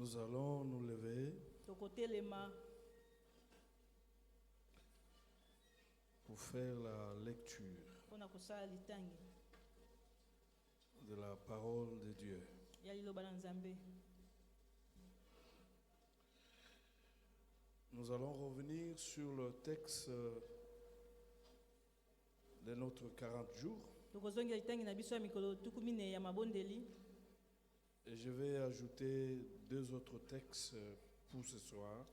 Nous allons nous lever pour faire la lecture de la parole de Dieu. Nous allons revenir sur le texte de notre 40 jours. Et je vais ajouter 2 autres textes pour ce soir.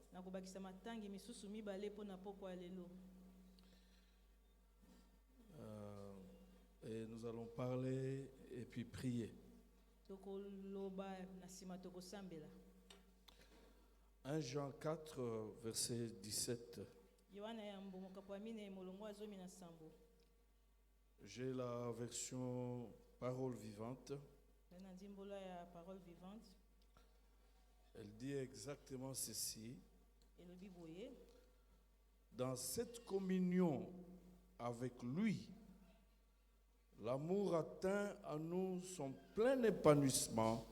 Et nous allons parler et puis prier. 1 Jean 4, verset 17. J'ai la version parole vivante. Elle dit exactement ceci. Dans cette communion avec lui, l'amour atteint à nous son plein épanouissement,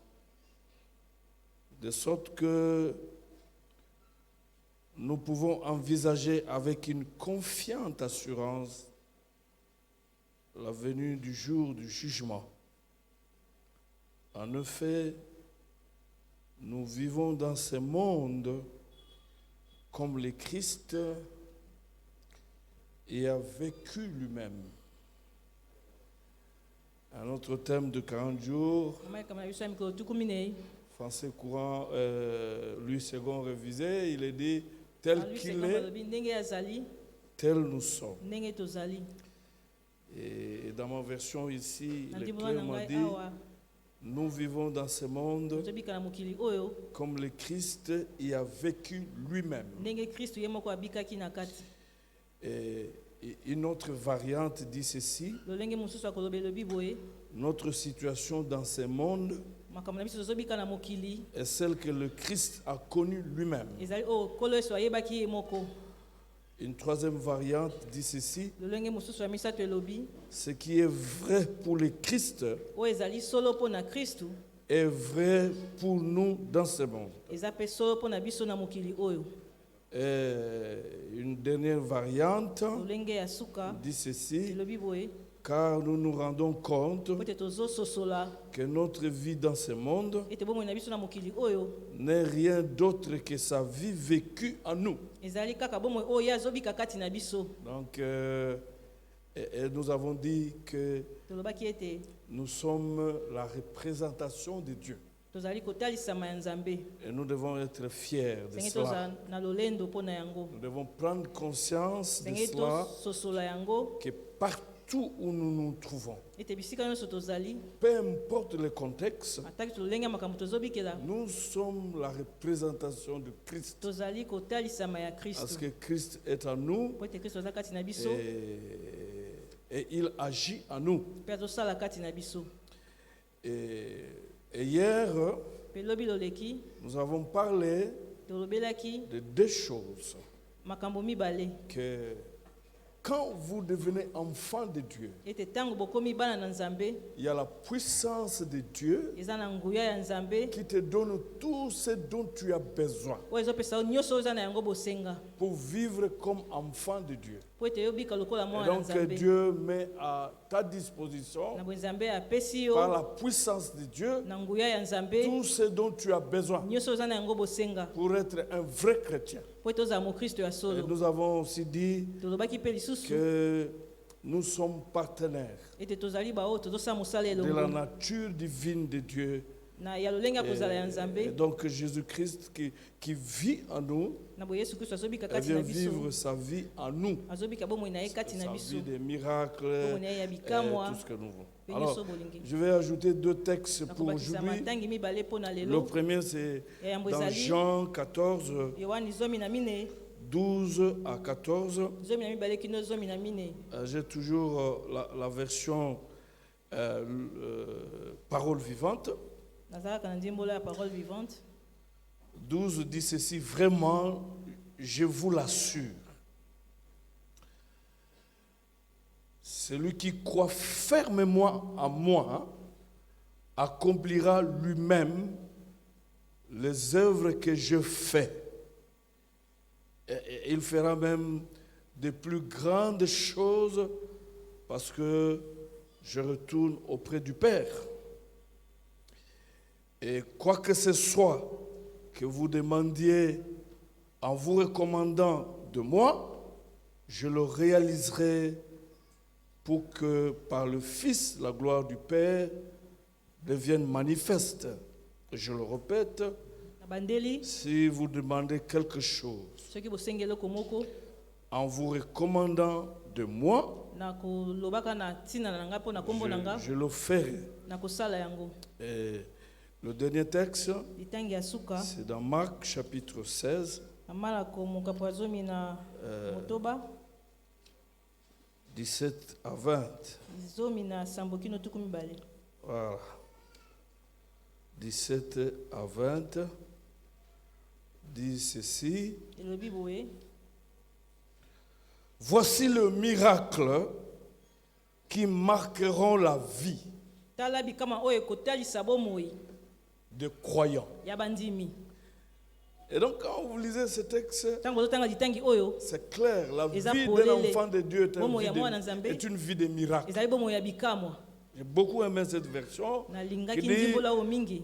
de sorte que nous pouvons envisager avec une confiante assurance la venue du jour du jugement. En effet, nous vivons dans ce monde comme le Christ y a vécu lui-même. Un autre thème de 40 jours, français courant, Louis II révisé, il est dit tel qu'il est, tel nous sommes. Et dans ma version ici, le clairement dit, nous vivons dans ce monde comme le Christ y a vécu lui-même. Et une autre variante dit ceci: notre situation dans ce monde est celle que le Christ a connue lui-même. Une troisième variante dit ceci: ce qui est vrai pour le Christ est vrai pour nous dans ce monde. Et une dernière variante dit ceci: car nous nous rendons compte que notre vie dans ce monde n'est rien d'autre que sa vie vécue en nous. Donc, et nous avons dit que nous sommes la représentation de Dieu. Et nous devons être fiers de cela. Nous devons prendre conscience de cela, que partout où nous nous trouvons, peu importe le contexte, nous sommes la représentation de Christ. Parce que Christ est en nous et il agit en nous. Et hier, nous avons parlé de 2 choses. Que quand vous devenez enfant de Dieu, il y a la puissance de Dieu qui te donne tout ce dont tu as besoin pour vivre comme enfant de Dieu. Et donc Dieu met à ta disposition, par la puissance de Dieu, tout ce dont tu as besoin pour être un vrai chrétien. Et nous avons aussi dit que nous sommes partenaires de la nature divine de Dieu. Et donc Jésus-Christ qui vit en nous, vient vivre sa vie en nous, sa vie des miracles, tout ce que nous voulons. Alors, je vais ajouter 2 textes pour aujourd'hui. Le premier, c'est dans Jean 14, 12 à 14. J'ai toujours la version parole vivante. 12 dit ceci: vraiment, je vous l'assure, celui qui croit fermement en moi accomplira lui-même les œuvres que je fais. Et il fera même de plus grandes choses parce que je retourne auprès du Père. Et quoi que ce soit que vous demandiez en vous recommandant de moi, je le réaliserai pour que par le Fils, la gloire du Père devienne manifeste. Je le répète, si vous demandez quelque chose en vous recommandant de moi, je le ferai. Et le dernier texte, c'est dans Marc chapitre 16, 17 à 20. Voilà. 17 à 20 dit ceci. Voici le miracle qui marqueront la vie de croyants. Et donc quand vous lisez ce texte, c'est clair, la vie d'un enfant de Dieu est une vie de miracle. J'ai beaucoup aimé cette version qui dit,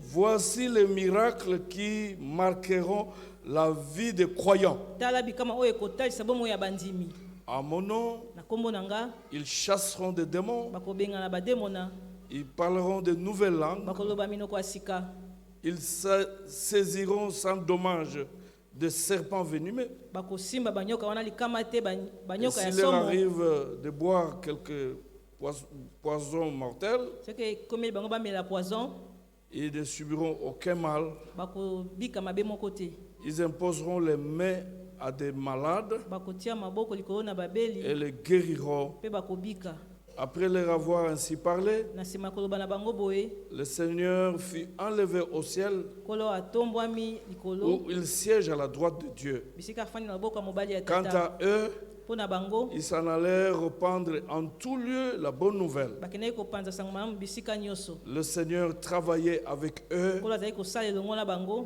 voici les miracles qui marqueront la vie des croyants. À mon nom, ils chasseront des démons, ils parleront de nouvelles langues, ils saisiront sans dommage des serpents venimeux. Et s'il leur arrive de boire quelques poisons mortels, ils ne subiront aucun mal. Ils imposeront les mains à des malades et les guériront. Après leur avoir ainsi parlé, le Seigneur fut enlevé au ciel où il siège à la droite de Dieu. Quant à eux, ils s'en allèrent répandre en tout lieu la bonne nouvelle. Le Seigneur travaillait avec eux,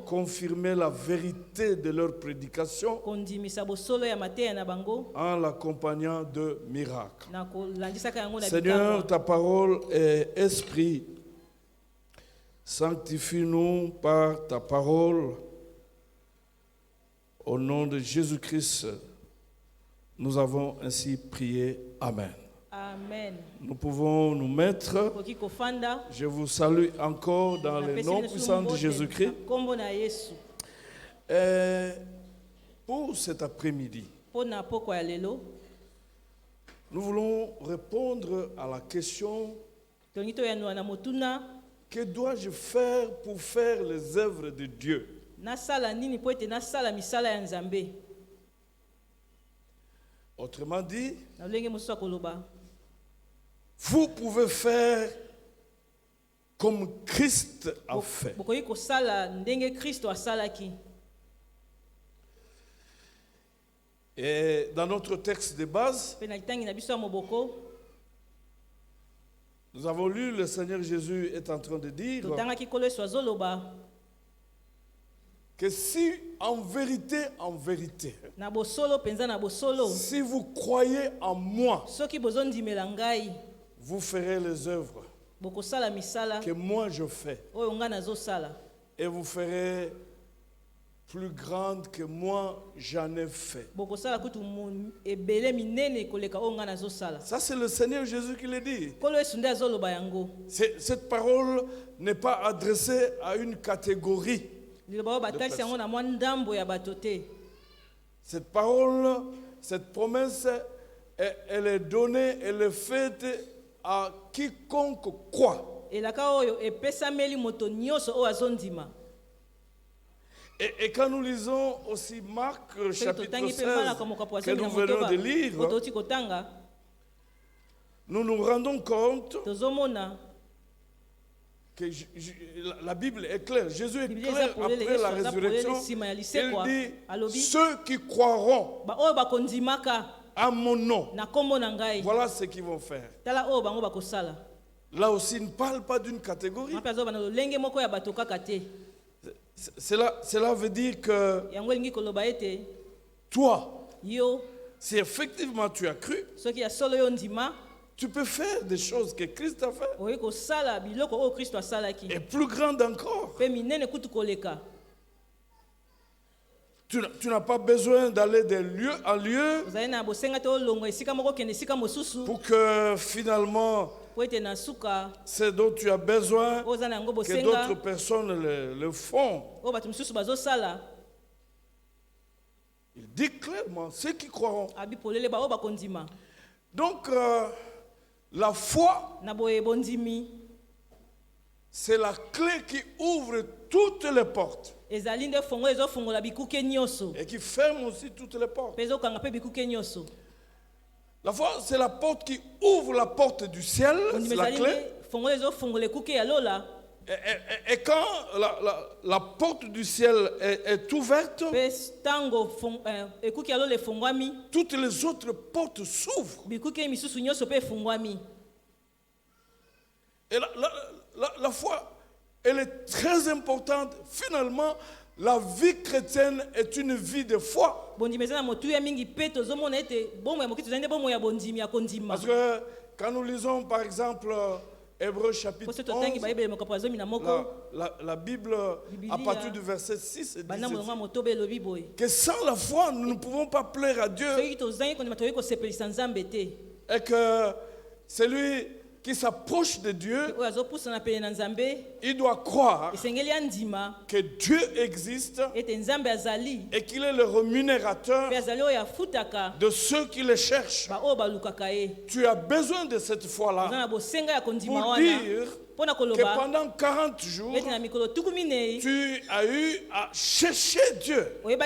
confirmait la vérité de leur prédication en l'accompagnant de miracles. Seigneur, ta parole est esprit. Sanctifie-nous par ta parole. Au nom de Jésus-Christ, nous avons ainsi prié. Amen. Amen. Nous pouvons nous mettre. Je vous salue encore dans le nom puissant de Jésus-Christ. Pour cet après-midi, nous voulons répondre à la question: que dois-je faire pour faire les œuvres de Dieu? Autrement dit, vous pouvez faire comme Christ a fait. Et dans notre texte de base, nous avons lu, le Seigneur Jésus est en train de dire que si en vérité, si vous croyez en moi, vous ferez les œuvres que moi je fais. Et vous ferez plus grandes que moi j'en ai fait. Ça, c'est le Seigneur Jésus qui le dit. Cette parole n'est pas adressée à une catégorie. Cette parole, cette promesse, elle est donnée, elle est faite à quiconque croit. Et quand nous lisons aussi Marc chapitre 16 que nous venons de lire, nous nous rendons compte que la Bible est claire. Jésus est clair après la résurrection. Il dit, ceux qui croiront à mon nom, voilà ce qu'ils vont faire. Là aussi, il ne parle pas d'une catégorie. Cela veut dire que toi, si effectivement tu as cru, tu peux faire des choses que Christ a fait. Et plus grandes encore. Tu n'as pas besoin d'aller de lieu en lieu pour que finalement ce dont tu as besoin que d'autres personnes le font. Il dit clairement ceux qui croiront. Donc la foi, c'est la clé qui ouvre toutes les portes et qui ferme aussi toutes les portes. La foi, c'est la porte qui ouvre la porte du ciel, c'est la clé. Et quand la porte du ciel est ouverte, toutes les autres portes s'ouvrent. Et la foi, elle est très importante. Finalement, la vie chrétienne est une vie de foi. Parce que quand nous lisons par exemple Hébreux chapitre 11, la Bible à partir du verset 6 dit que sans la foi nous ne pouvons pas plaire à Dieu, et que celui qui s'approche de Dieu, il doit croire que Dieu existe et qu'il est le rémunérateur de ceux qui le cherchent. Tu as besoin de cette foi-là pour dire que pendant 40 jours, tu as eu à chercher Dieu. Mais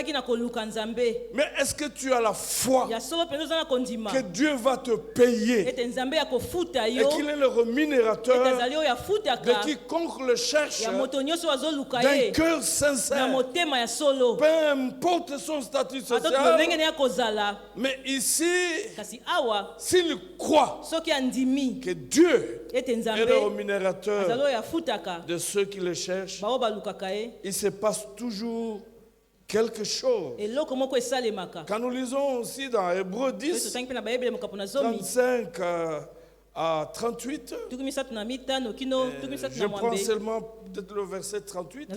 est-ce que tu as la foi que Dieu va te payer et qu'il est le rémunérateur de quiconque le cherche d'un cœur sincère, peu importe son statut social? Mais ici, s'il croit que Dieu est le rémunérateur de ceux qui le cherchent, il se passe toujours quelque chose. Quand nous lisons aussi dans Hébreux 10, 35 à 38, je prends seulement peut-être le verset 38,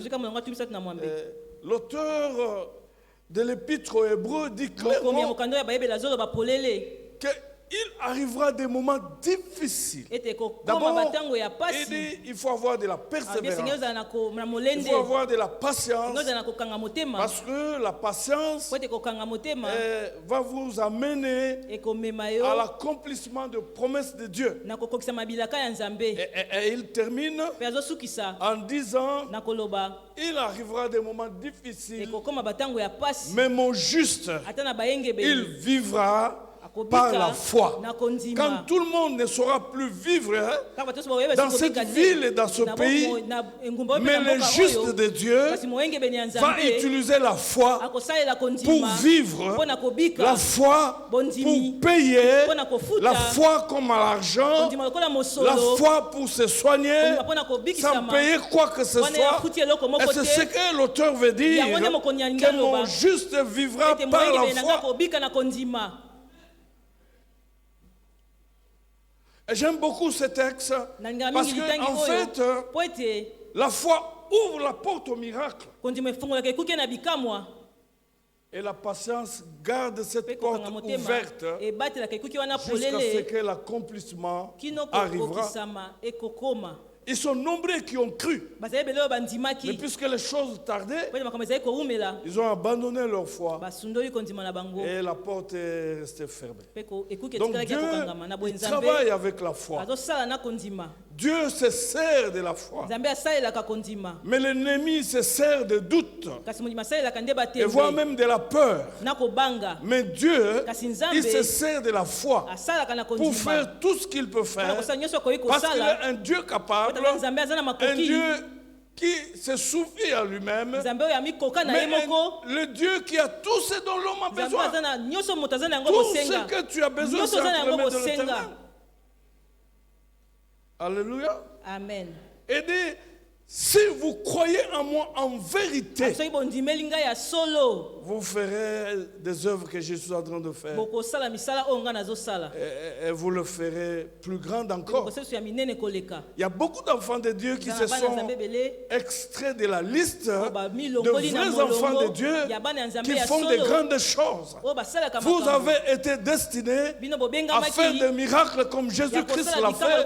l'auteur de l'épître aux Hébreux dit clairement qu'il arrivera des moments difficiles. D'abord, il dit il faut avoir de la persévérance, il faut avoir de la patience, parce que la patience va vous amener à l'accomplissement de promesses de Dieu. Et il termine en disant il arrivera des moments difficiles, mais mon juste, il vivra par la foi. Quand tout le monde ne saura plus vivre dans cette ville et dans ce pays, mais le juste de Dieu va utiliser la foi pour vivre, la foi pour payer, la foi comme à l'argent, la foi pour se soigner sans payer quoi que ce soit. Et c'est ce que l'auteur veut dire, que mon juste vivra par la foi. J'aime beaucoup ce texte parce que en fait, la foi ouvre la porte au miracle. Et la patience garde cette porte ouverte jusqu'à ce que l'accomplissement arrivera. Ils sont nombreux qui ont cru. Mais puisque les choses tardaient, ils ont abandonné leur foi. Et la porte est restée fermée. Donc Dieu, il travaille avec la foi. Dieu se sert de la foi. Mais l'ennemi se sert de doute. Et voire même de la peur. Mais Dieu, il se sert de la foi pour faire tout ce qu'il peut faire. Parce qu'il est un Dieu capable, un Dieu qui se suffit à lui-même, mais le Dieu qui a tout ce dont l'homme a besoin. Tout ce que tu as besoin, c'est entre les mains de l'Éternel. Alléluia. Amen. Et dit, Si vous croyez en moi en vérité, vous ferez des œuvres que je suis en train de faire. Et vous le ferez plus grand encore. Il y a beaucoup d'enfants de Dieu qui se sont extraits de la liste de vrais enfants de Dieu qui font de grandes choses. Vous avez été destinés à faire des miracles comme Jésus-Christ l'a fait.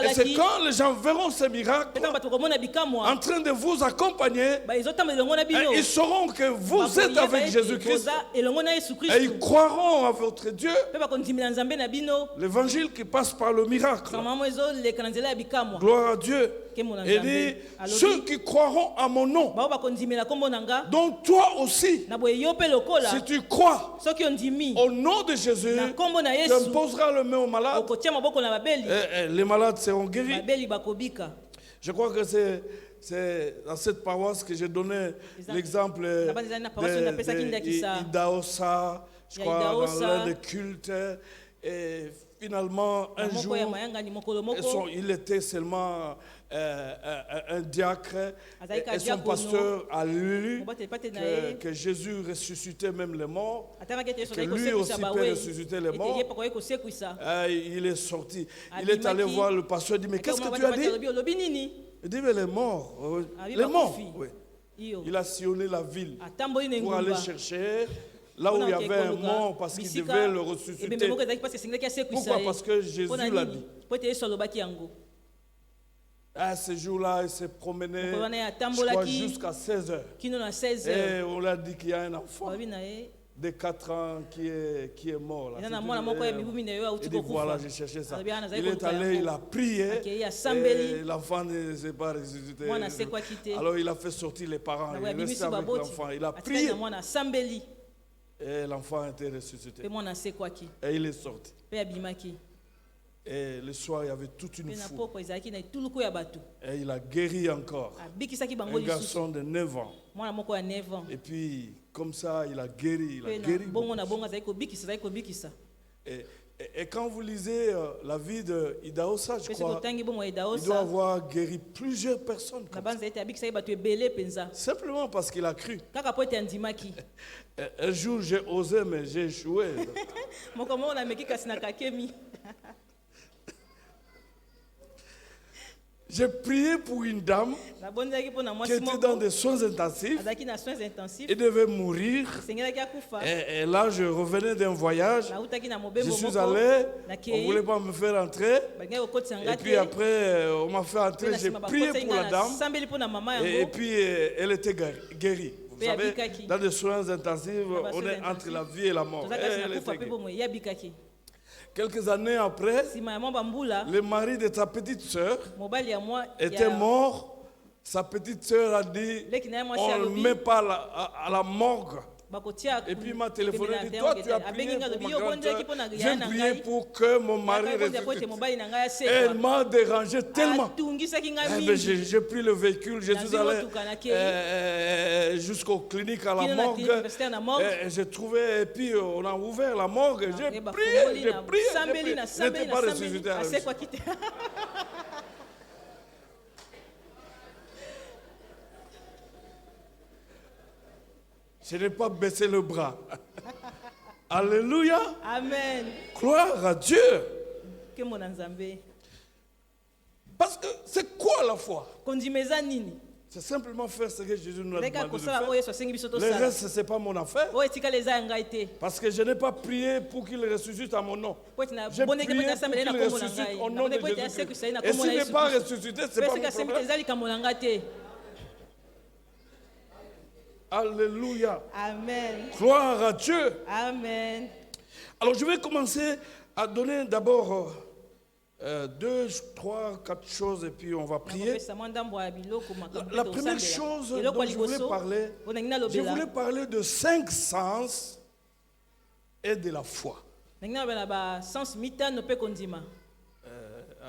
Et c'est quand les gens verront ces miracles en train de vous accompagner, ils sauront que vous êtes avec Jésus-Christ et ils croiront à votre Dieu. L'évangile qui passe par le miracle. Gloire à Dieu. Et dit, ceux qui croiront à mon nom, donc toi aussi, si tu crois au nom de Jésus, tu imposeras le main aux malades et les malades seront guéris. Je crois que c'est dans cette paroisse que j'ai donné l'exemple d'Idaosa, je crois, dans l'un des cultes. Et finalement, un jour, il était seulement un diacre. Et son pasteur a lu que Jésus ressuscitait même les morts, que lui aussi peut ressusciter les morts. Il est sorti. Il est allé voir le pasteur et dit, mais qu'est-ce que tu as dit? Il dit, mais les morts. Les morts, oui. Il a sillonné la ville pour aller chercher là où il y avait un mort parce qu'il devait le ressusciter. Pourquoi? Parce que Jésus l'a dit. À ce jour-là, il s'est promené jusqu'à 16 heures. Et on l'a dit qu'il y a un enfant de 4 ans qui est mort. Là. Il dit, voilà, j'ai cherché ça. Il est allé, il a prié, et l'enfant ne s'est pas ressuscité. Alors il a fait sortir les parents, il est resté avec l'enfant, il a prié. Et l'enfant a été ressuscité. Et il est sorti. Et le soir, il y avait toute une foule. Et il a guéri encore. Un garçon de 9 ans. Et puis, comme ça, il a guéri. Et quand vous lisez la vie d'Idaosa, je crois, il doit avoir guéri plusieurs personnes. Simplement parce qu'il a cru. Un jour, j'ai osé, mais j'ai échoué. J'ai prié pour une dame qui était dans des soins intensifs et devait mourir. Et là, je revenais d'un voyage. Je suis allé, on ne voulait pas me faire entrer. Et puis après, on m'a fait entrer. J'ai prié pour la dame. Et puis, elle était guérie. Vous savez, dans des soins intensifs, on est entre la vie et la mort. Elle était guérie. Quelques années après, le mari de ta petite sœur était mort. Sa petite sœur a dit, on ne le met pas à la morgue. Et puis il m'a téléphoné et dit, toi tu as prié pour ma grande-sœur, j'ai prié pour que mon mari ressuscite. Elle m'a dérangé tellement. J'ai pris le véhicule, je suis allé jusqu'aux cliniques à la morgue. J'ai trouvé, et puis on a ouvert la morgue. J'ai prié. Je n'étais pas ressuscité à la vie. Je n'ai pas baissé le bras. Alléluia. Amen. Gloire à Dieu. Parce que c'est quoi la foi? C'est simplement faire ce que Jésus nous a demandé de faire. Le reste, ce n'est pas mon affaire. Parce que je n'ai pas prié pour qu'il ressuscite à mon nom. J'ai prié pour qu'il ressuscite au nom de Jésus-Christ. Et s'il n'est pas ressuscité, ce n'est pas mon problème. Alléluia. Amen. Gloire à Dieu. Amen. Alors je vais commencer à donner d'abord 2, 3, 4 choses et puis on va prier. La première chose dont je voulais parler de 5 sens et de la foi. À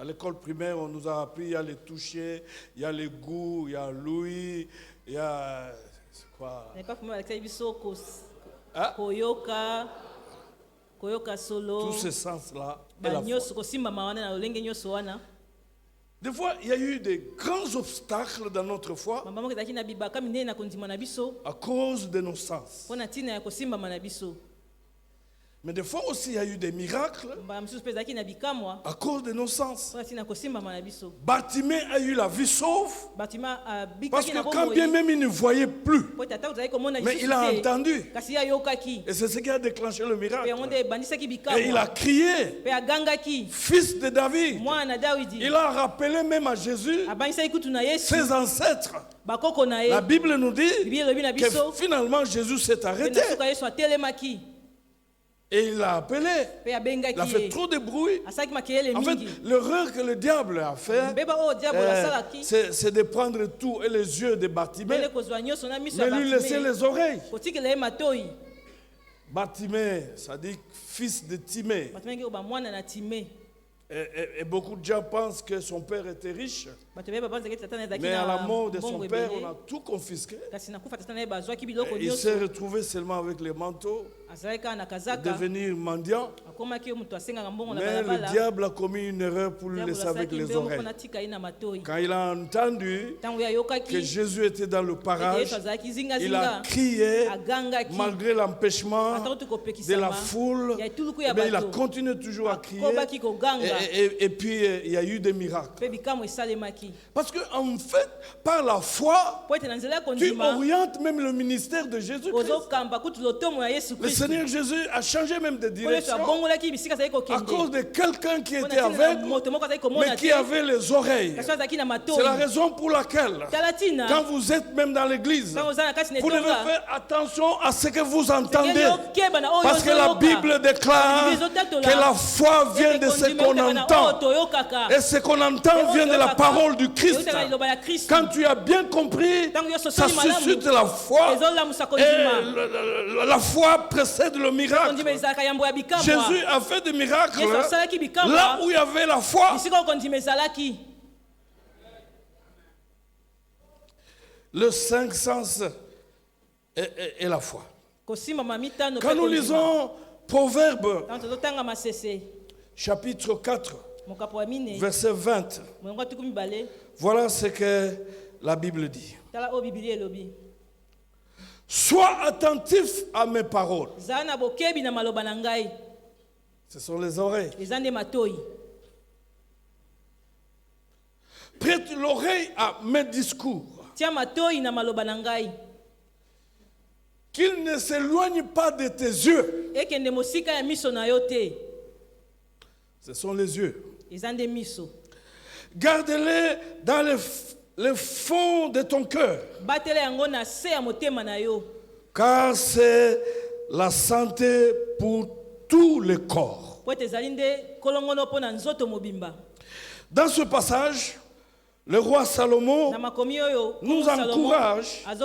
l'école primaire, on nous a appris, il y a les toucher, il y a les goûts, il y a l'ouïe, il y a... C'est quoi? Tous ces sens-là. Des fois, il y a eu des grands obstacles dans notre foi à cause de nos sens. Mais des fois aussi, il y a eu des miracles à cause de nos sens. Bartimée a eu la vie sauve parce que quand bien même il ne voyait plus, mais il a entendu. Et c'est ce qui a déclenché le miracle. Et il a crié, fils de David. Il a rappelé même à Jésus ses ancêtres. La Bible nous dit que finalement Jésus s'est arrêté. Et il l'a appelé. Il a fait trop de bruit. En fait, l'erreur que le diable a fait, c'est de prendre tout et les yeux de Bartimée, mais lui laisser les oreilles. Bartimée, ça dit fils de Timée. Et beaucoup de gens pensent que son père était riche. Mais à la mort de son père, on a tout confisqué. Et il s'est retrouvé seulement avec les manteaux, devenir mendiant. Mais le diable a commis une erreur pour le laisser avec les oreilles. Quand il a entendu que Jésus était dans le parage, il a crié malgré l'empêchement de la foule. Mais il a continué toujours à crier. Et puis il y a eu des miracles. Parce qu'en fait, par la foi, tu orientes même le ministère de Jésus-Christ. Le Seigneur Jésus a changé même de direction à cause de quelqu'un qui était aveugle, mais qui avait les oreilles. C'est la raison pour laquelle, quand vous êtes même dans l'église, vous devez faire attention à ce que vous entendez. Parce que la Bible déclare que la foi vient de ce qu'on entend. Et ce qu'on entend vient de la parole du Christ. Quand tu as bien compris, ça suscite la foi. Et la foi précède le miracle. Jésus a fait des miracles là où il y avait la foi. Le cinq sens est la foi. Quand nous lisons Proverbes, chapitre 4, verset 20, voilà ce que la Bible dit. Sois attentif à mes paroles. Ce sont les oreilles. Prête l'oreille à mes discours. Qu'il ne s'éloigne pas de tes yeux. Ce sont les yeux. Garde-les dans le fond de ton cœur. Car c'est la santé pour tout le corps. Dans ce passage, le roi Salomon nous encourage à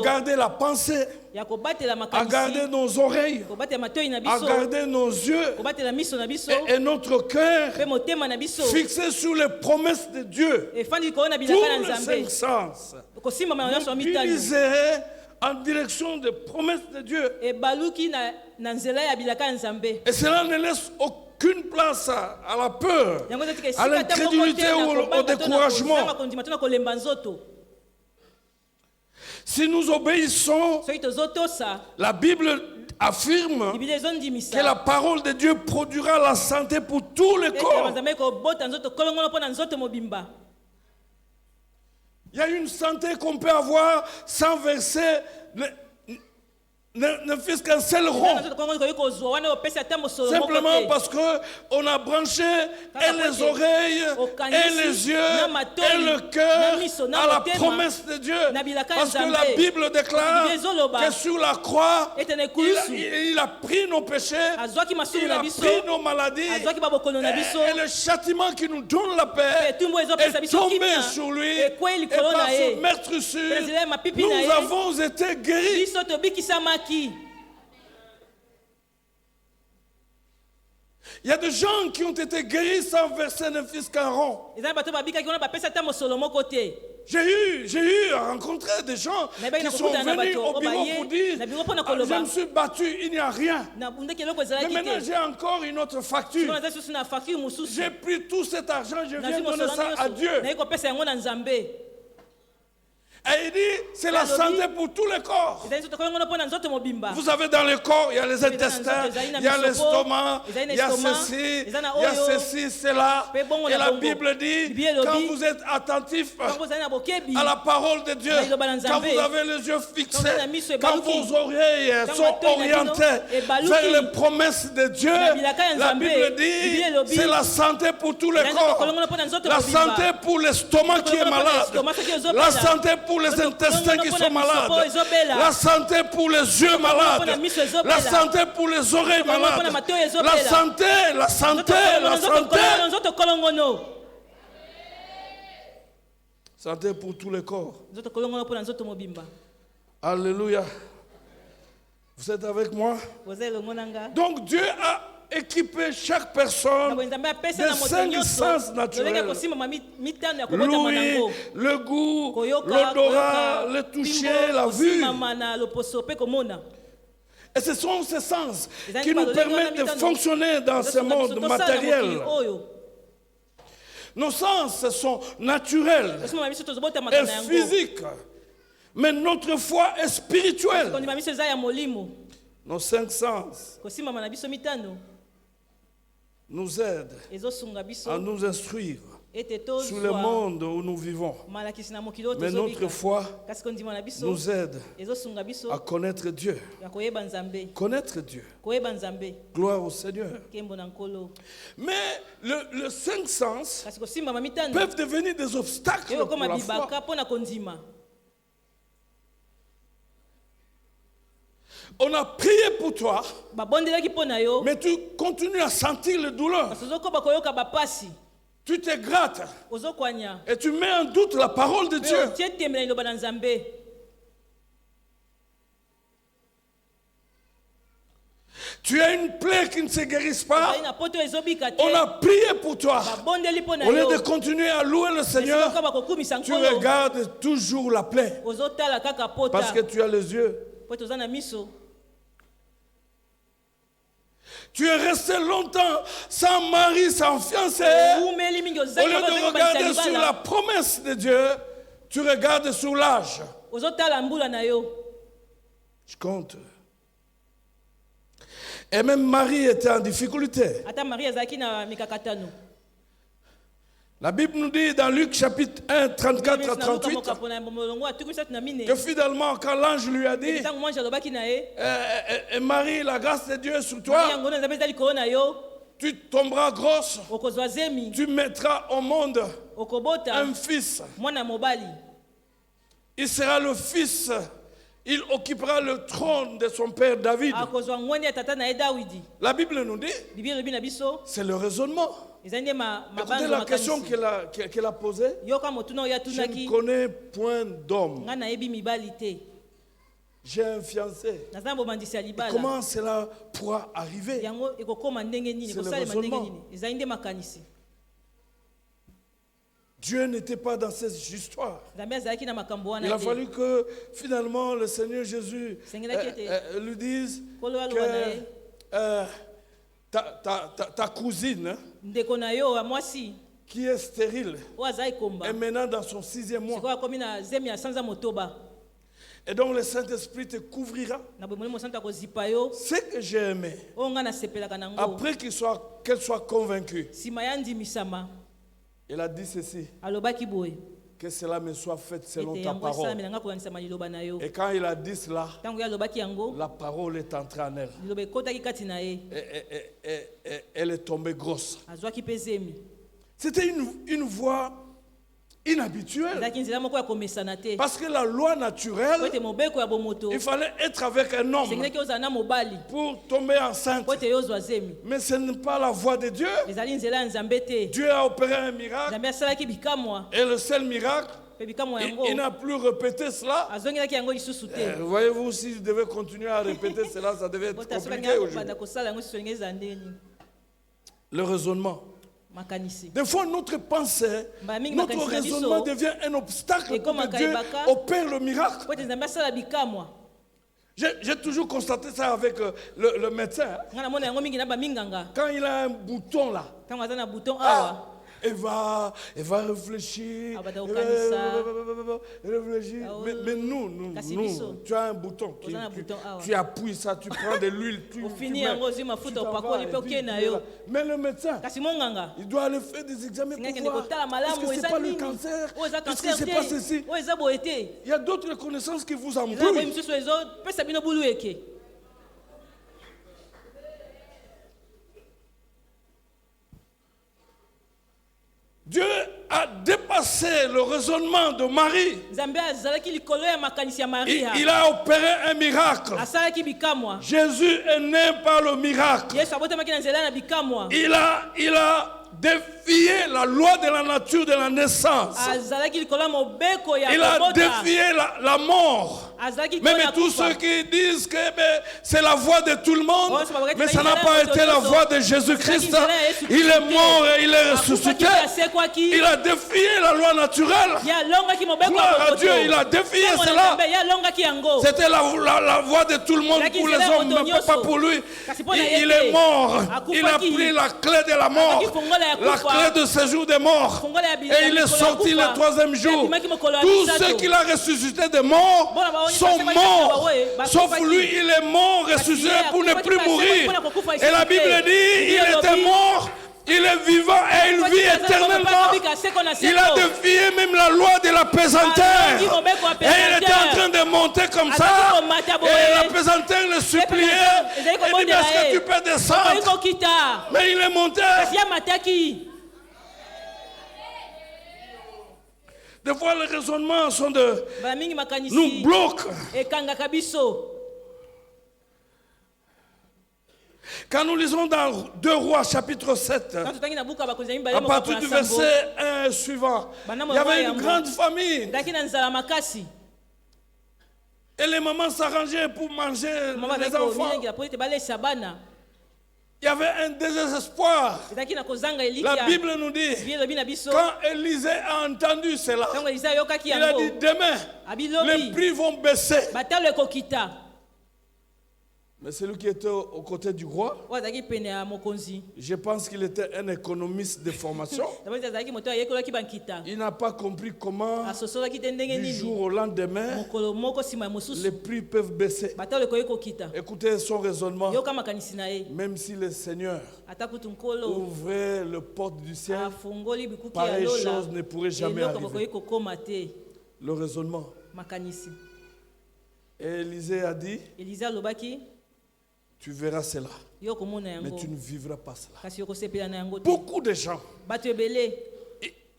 garder la pensée, à garder nos oreilles, à garder nos yeux et notre cœur fixé sur les promesses de Dieu. Tous les cinq sens. Mobilisés en direction des promesses de Dieu. Et cela ne laisse aucune place à la peur, à l'incrédulité ou au découragement. Si nous obéissons, la Bible affirme que la parole de Dieu produira la santé pour tout le corps. Il y a une santé qu'on peut avoir sans verser ne fût-ce qu'un seul rond. Simplement parce qu'on a branché et les oreilles, et les yeux, et le cœur à la promesse de Dieu. Parce que la Bible déclare que sur la croix, il a pris nos péchés, il a pris nos maladies, et le châtiment qui nous donne la paix est tombé sur lui. Et par ce meurtrissure, nous avons été guéris. Il y a des gens qui ont été guéris sans verser ne fût-ce qu'un rond. J'ai eu à rencontrer des gens qui sont venus au bureau pour dire je me suis battu, il n'y a rien. Mais maintenant j'ai encore une autre facture. J'ai pris tout cet argent, je viens donner ça à Dieu. Et il dit, c'est la santé pour tous les corps. Vous avez dans le corps, il y a les intestins, il y a l'estomac, il y a ceci, il y a ceci, cela. Et la Bible dit, quand vous êtes attentif à la parole de Dieu, quand vous avez les yeux fixés, quand vos oreilles sont orientées vers les promesses de Dieu, la Bible dit, c'est la santé pour tous les corps. La santé pour l'estomac qui est malade. La santé pour les intestins qui sont malades, la santé pour les yeux malades, la santé pour les oreilles malades, la santé. Santé pour tous les corps. Alléluia. Vous êtes avec moi? Donc Dieu a équiper chaque personne de 5 sens naturels. L'ouïe, le goût, l'odorat, le toucher, la vue. Et ce sont ces sens qui nous permettent de fonctionner dans ce monde matériel. Nos sens sont naturels et physiques, mais notre foi est spirituelle. Nos 5 sens nous aide à nous instruire sur le monde où nous vivons. Mais notre foi nous aide à connaître Dieu. Connaître Dieu. Gloire au Seigneur. Mais les 5 sens peuvent devenir des obstacles pour la foi. On a prié pour toi, mais tu continues à sentir les douleurs. Tu te grattes et tu mets en doute la parole de Dieu. Tu as une plaie qui ne se guérisse pas. On a prié pour toi. Au lieu de continuer à louer le Seigneur, tu regardes toujours la plaie. Parce que tu as les yeux. Tu es resté longtemps sans mari, sans fiancé. Au lieu de regarder sur la promesse de Dieu, tu regardes sur l'âge. Je compte. Et même Marie était en difficulté. La Bible nous dit dans Luc chapitre 1, 34 à 38, que finalement, quand l'ange lui a dit, Marie, la grâce de Dieu est sur toi, tu tomberas grosse, tu mettras au monde un fils. Il sera le fils, il occupera le trône de son père David. La Bible nous dit, c'est le raisonnement. Écoutez la question qu'elle a posée. Je ne connais point d'homme. J'ai un fiancé. Et comment cela pourra arriver? C'est le raisonnement. Dieu n'était pas dans cette histoire. Il a fallu que finalement le Seigneur Jésus lui dise que ta cousine qui est stérile est maintenant dans son 6e mois. Et donc le Saint-Esprit te couvrira. Ce que j'ai aimé, après qu'elle soit convaincue, elle a dit ceci: que cela me soit fait selon ta parole. Et quand il a dit cela, la parole est entrée en elle. Et elle est tombée grosse. C'était une voix inhabituelle. Parce que la loi naturelle, il fallait être avec un homme pour tomber enceinte. Mais ce n'est pas la voix de Dieu. Dieu a opéré un miracle. Et le seul miracle, il n'a plus répété cela. Voyez-vous, si je devais continuer à répéter cela, ça devait être compliqué aujourd'hui. Le raisonnement. Des fois, notre pensée, notre raisonnement devient un obstacle pour que Dieu opère le miracle. J'ai toujours constaté ça avec le médecin. Quand il a un bouton là, il va réfléchir. Mais nous, tu as un bouton. Tu appuies ça, tu prends de l'huile. Mais le médecin, il doit aller faire des examens pour voir est-ce que ce n'est pas le cancer, est-ce que ce n'est pas ceci. Il y a d'autres connaissances qui vous embrouillent. Dieu a dépassé le raisonnement de Marie. Il a opéré un miracle. Jésus est né par le miracle. Il a défié la loi de la nature de la naissance. Il a défié la mort. Même tous ceux qui disent que c'est la voix de tout le monde, mais ça n'a pas été la voix de Jésus-Christ. Il est mort et il est ressuscité. Il a défié la loi naturelle. Gloire à Dieu, il a défié cela. C'était la voix de tout le monde pour les hommes, mais pas pour lui. Il est mort. Il a pris la clé de la mort, la clé de séjour des morts. Et il est sorti le troisième jour. Tous ceux qu'il a ressuscités des morts sont morts. Sauf lui, il est mort, ressuscité pour ne plus mourir. Et la Bible dit, il était mort, il est vivant et il vit éternellement. Il a défié même la loi de la pesanteur. Et il était en train de monter comme ça. Et la pesanteur le suppliait. Il dit, est-ce que tu peux descendre? Mais il est monté. Des fois, les raisonnements sont de nous bloquent. Quand nous lisons dans 2 Rois chapitre 7, à partir du verset 1 suivant, il y avait une grande famille. Et les mamans s'arrangeaient pour manger les enfants. Il y avait un désespoir. La Bible nous dit, quand Élisée a entendu cela, il a dit, demain, les prix vont baisser. Mais celui qui était aux côtés du roi, je pense qu'il était un économiste de formation. Il n'a pas compris comment, du jour au lendemain, les prix peuvent baisser. Écoutez son raisonnement. Même si le Seigneur ouvrait le porte du ciel, pareille chose ne pourrait jamais arriver. Le raisonnement. Et Élisée a dit, tu verras cela, mais tu ne vivras pas cela. Beaucoup de gens,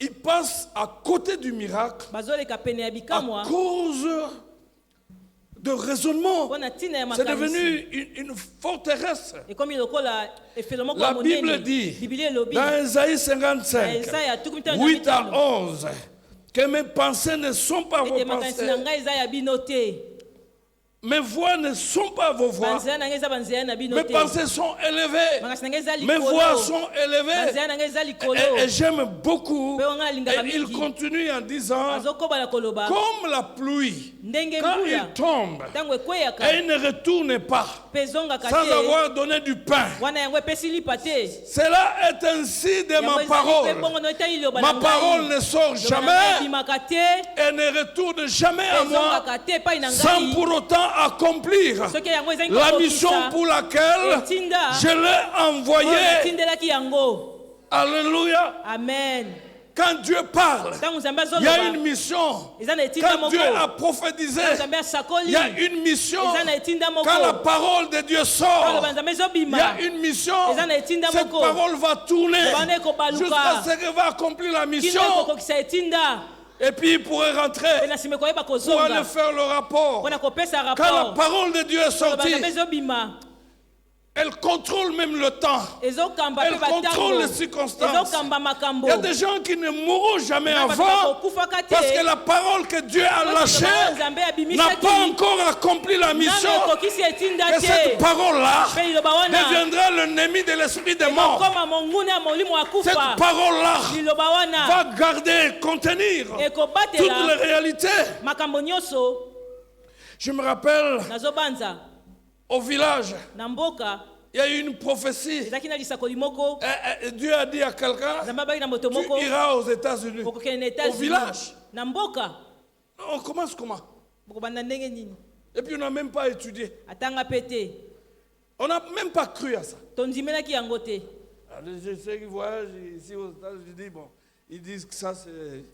ils passent à côté du miracle à cause de raisonnement. C'est devenu une forteresse. La Bible dit, dans Isaïe 55, 8 à 11, que mes pensées ne sont pas vos pensées. Mes voix ne sont pas vos voix. Mes pensées sont élevées. Mes voix sont élevées. Et j'aime beaucoup. Et il continue en disant, comme la pluie, quand il tombe, et il ne retourne pas, sans avoir donné du pain. Cela est ainsi de ma parole. Ma parole ne sort jamais et ne retourne jamais à moi, sans pour autant accomplir la mission pour laquelle je l'ai envoyé. Alléluia. Amen. Quand Dieu parle, il y a une mission. Quand Dieu a prophétisé, il y a une mission. Quand la parole de Dieu sort, il y a une mission. Cette parole va tourner jusqu'à ce qu'elle va accomplir la mission. Et puis il pourrait rentrer pour aller faire le rapport. Quand la parole de Dieu est sortie, Elle contrôle même le temps. Elle contrôle les circonstances. Il y a des gens qui ne mourront jamais avant parce que la parole que Dieu a lâchée n'a pas encore accompli la mission. Et cette parole-là deviendra l'ennemi de l'esprit des morts. Cette parole-là va garder, contenir toutes les réalités. Je me rappelle au village, il y a eu une prophétie. Dieu a dit à quelqu'un, tu iras aux États-Unis. Au village. On commence comment? Et puis on n'a même pas étudié. On n'a même pas cru à ça. Je sais qu'ils voyagent ici aux États-Unis, bon, ils disent que ça c'est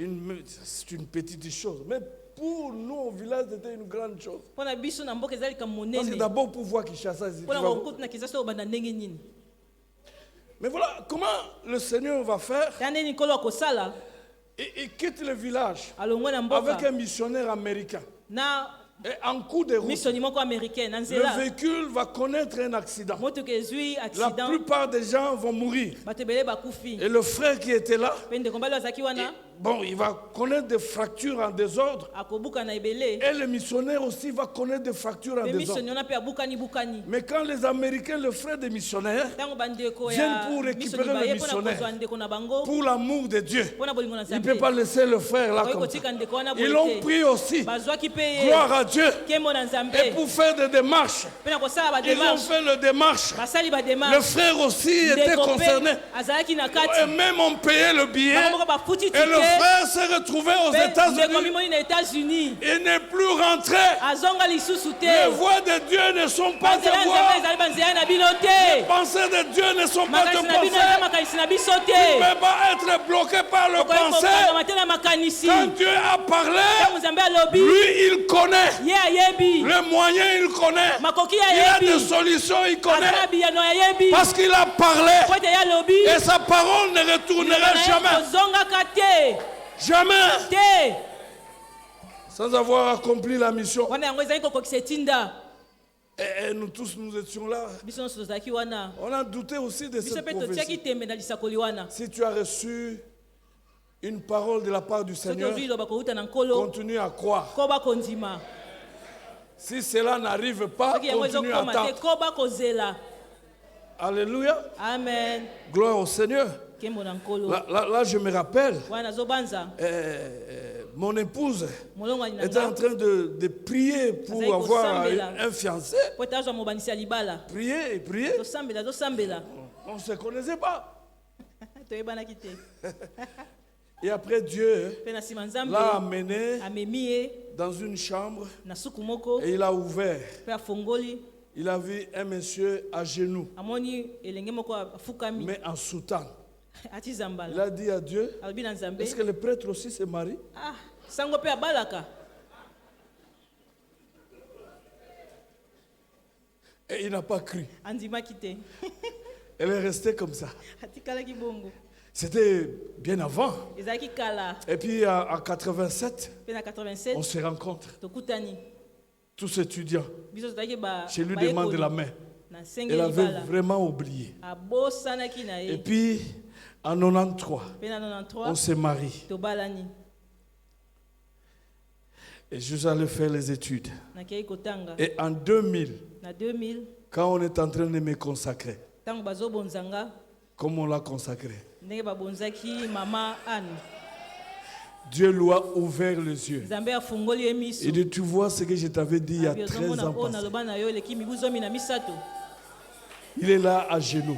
une petite chose. Mais pour nous au village, c'était une grande chose. Parce que d'abord pour voir Kinshasa. Mais voilà, comment le Seigneur va faire? Il quitte le village avec un missionnaire américain. Et en cours de route, le véhicule va connaître un accident. La plupart des gens vont mourir. Et le frère qui était là, bon, il va connaître des fractures en désordre. Et le missionnaire aussi va connaître des fractures en désordre. Mais quand les Américains, le frère des missionnaires, viennent pour récupérer le missionnaire, pour l'amour de Dieu, il ne peut pas laisser le frère là comme ça. Ils l'ont pris aussi. Gloire à Dieu. Et pour faire des démarches, ils ont fait le démarche. Le frère aussi était concerné. Et même on payait le billet. Et le frère s'est retrouvé aux États-Unis. Il n'est plus rentré. Les voix de Dieu ne sont pas des voix. Les pensées de Dieu ne sont pas de pensées. Tu ne peux pas être bloqué par le pensée. Quand Dieu a parlé, lui il connaît. Le moyen il connaît. Il a des solutions, il connaît. Parce qu'il a parlé. Et sa parole ne retournera jamais. Jamais. Sans avoir accompli la mission. Et nous tous, nous étions là. On a douté aussi de cette prophétie. Si tu as reçu une parole de la part du Seigneur, continue à croire. Si cela n'arrive pas, continue à attendre. Alléluia. Amen. Gloire au Seigneur. Là, je me rappelle, mon épouse était en train de prier pour avoir un fiancé. Prier et prier. On ne se connaissait pas. Et après Dieu l'a amené dans une chambre et il a ouvert. Il a vu un monsieur à genoux, mais en soutane. Il a dit à Dieu, est-ce que le prêtre aussi se marie? Et il n'a pas cru. Elle est restée comme ça. C'était bien avant. Et puis en 87, on se rencontre. Tous étudiants. Je lui demande la main. Elle avait vraiment oublié. Et puis en 93, on s'est marié. Et je suis allé faire les études. Et en 2000, quand on est en train de me consacrer, comme on l'a consacré, Dieu lui a ouvert les yeux. Il dit, tu vois ce que je t'avais dit il y a 13 ans passés. Il est là à genoux.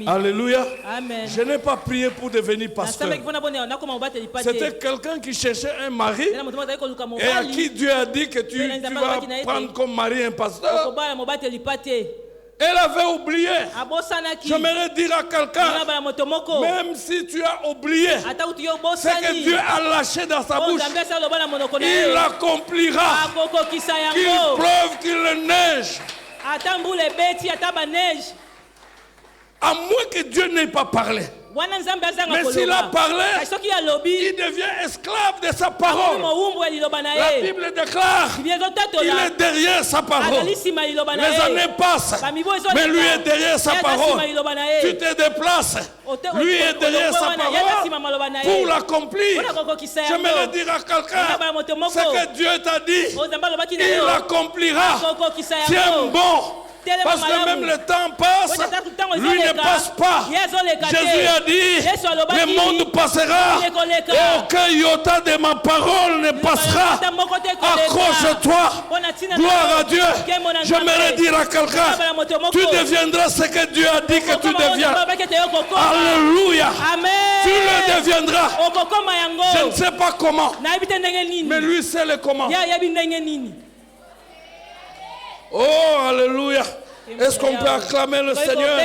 Alléluia. Amen. Je n'ai pas prié pour devenir pasteur. C'était quelqu'un qui cherchait un mari et à qui Dieu a dit que tu vas prendre comme mari un pasteur. Elle avait oublié. J'aimerais dire à quelqu'un, même si tu as oublié ce que Dieu a lâché dans sa bouche, il l'accomplira. Qu'il pleuve, qu'il neige. À moins que Dieu n'ait pas parlé. Mais s'il a parlé, il devient esclave de sa parole. La Bible déclare qu'il est derrière sa parole. Les années passent, mais lui est derrière sa parole. Tu te déplaces, lui est derrière sa parole pour l'accomplir. J'aimerais dire à quelqu'un, ce que Dieu t'a dit, il l'accomplira. Tiens bon. Parce que même le temps passe, lui ne passe pas. Jésus a dit, le monde passera et aucun iota de ma parole ne passera. Accroche-toi. Gloire à Dieu. J'aimerais dire à quelqu'un, tu deviendras ce que Dieu a dit que tu deviens. Alléluia. Tu le deviendras. Je ne sais pas comment, mais lui sait le comment. Oh, alléluia. Est-ce qu'on peut acclamer le Seigneur?